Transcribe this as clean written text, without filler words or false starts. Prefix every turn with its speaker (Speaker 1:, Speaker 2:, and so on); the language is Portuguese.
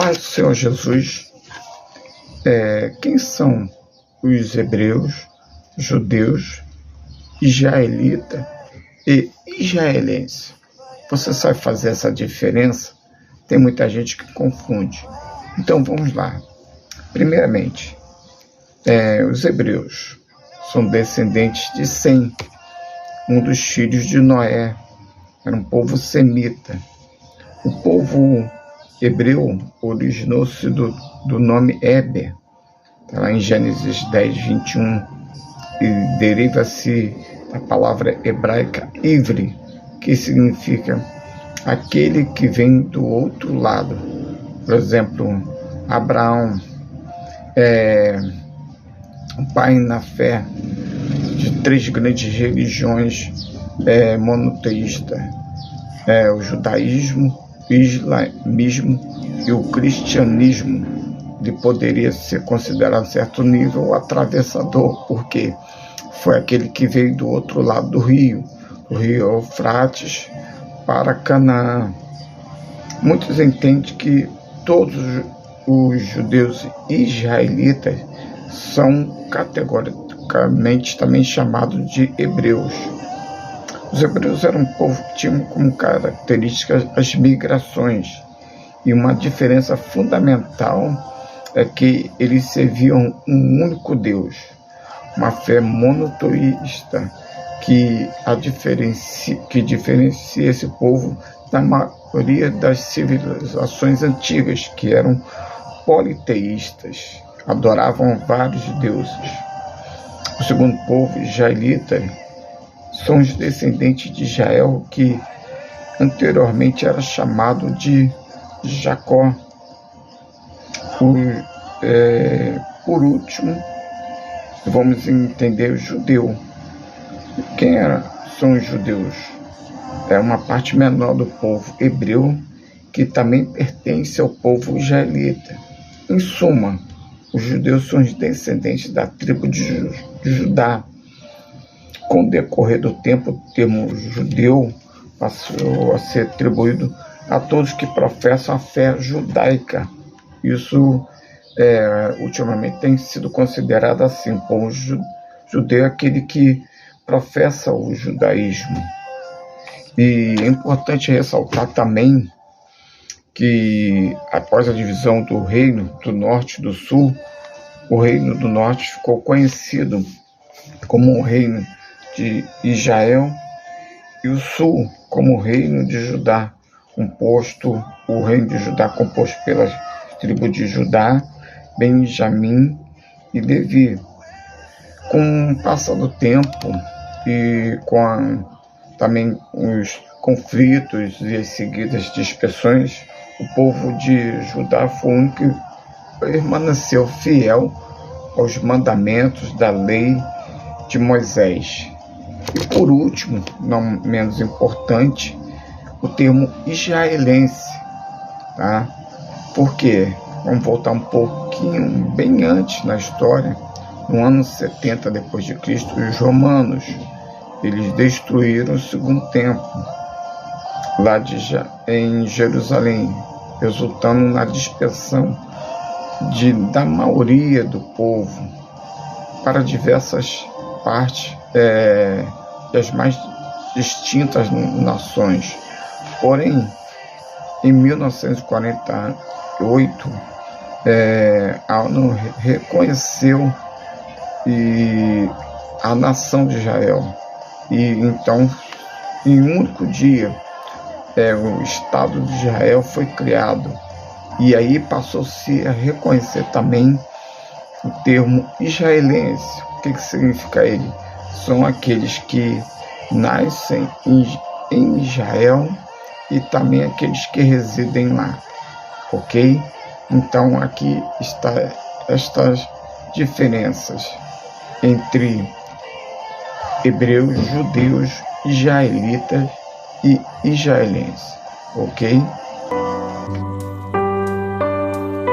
Speaker 1: paz do Senhor Jesus. Quem são os hebreus, judeus, israelita e israelense? Você sabe fazer essa diferença? Tem muita gente que confunde. Então vamos lá. Primeiramente, os hebreus são descendentes de Sem, um dos filhos de Noé. Era um povo semita. O povo hebreu originou-se do nome Éber, está lá em Gênesis 10, 21, e deriva-se da palavra hebraica Ivri, que significa aquele que vem do outro lado. Por exemplo, Abraão, o pai na fé de 3 grandes religiões monoteístas, o judaísmo, o islamismo e o cristianismo. Ele poderia ser considerado, em certo nível, o atravessador, porque foi aquele que veio do outro lado do rio Eufrates, para Canaã. Muitos entendem que todos os judeus israelitas são categoricamente também chamados de hebreus. Os hebreus eram um povo que tinham como característica as migrações, e uma diferença fundamental é que eles serviam um único Deus, uma fé monoteísta que diferencia esse povo da maioria das civilizações antigas, que eram politeístas, adoravam vários deuses. O segundo povo, israelita, são os descendentes de Israel, que anteriormente era chamado de Jacó. Por último, vamos entender o judeu. Quem são os judeus? É uma parte menor do povo hebreu, que também pertence ao povo israelita. Em suma, os judeus são os descendentes da tribo de Judá. Com o decorrer do tempo, o termo judeu passou a ser atribuído a todos que professam a fé judaica. Isso, ultimamente, tem sido considerado assim. O povo judeu é aquele que professa o judaísmo. E é importante ressaltar também que, após a divisão do reino do norte e do sul, o reino do norte ficou conhecido como o reino de Israel, e o sul como o reino de Judá, o reino de Judá composto pelas tribos de Judá, Benjamim e Levi. Com o passar do tempo e também os conflitos e as seguidas dispersões, o povo de Judá foi o único que permaneceu fiel aos mandamentos da lei de Moisés. E por último, não menos importante, o termo israelense, tá? Por quê? Vamos voltar um pouquinho bem antes na história. No ano 70 depois de Cristo, os romanos, eles destruíram o segundo templo lá em Jerusalém, resultando na dispersão da maioria do povo para diversas partes das mais distintas nações. Porém, em 1948, a ONU reconheceu a nação de Israel. E então, em um único dia, o Estado de Israel foi criado. E aí passou-se a reconhecer também o termo israelense. O que significa ele? São aqueles que nascem em Israel e também aqueles que residem lá. Ok? Então aqui está estas diferenças entre hebreus, judeus, israelitas e israelenses. Ok?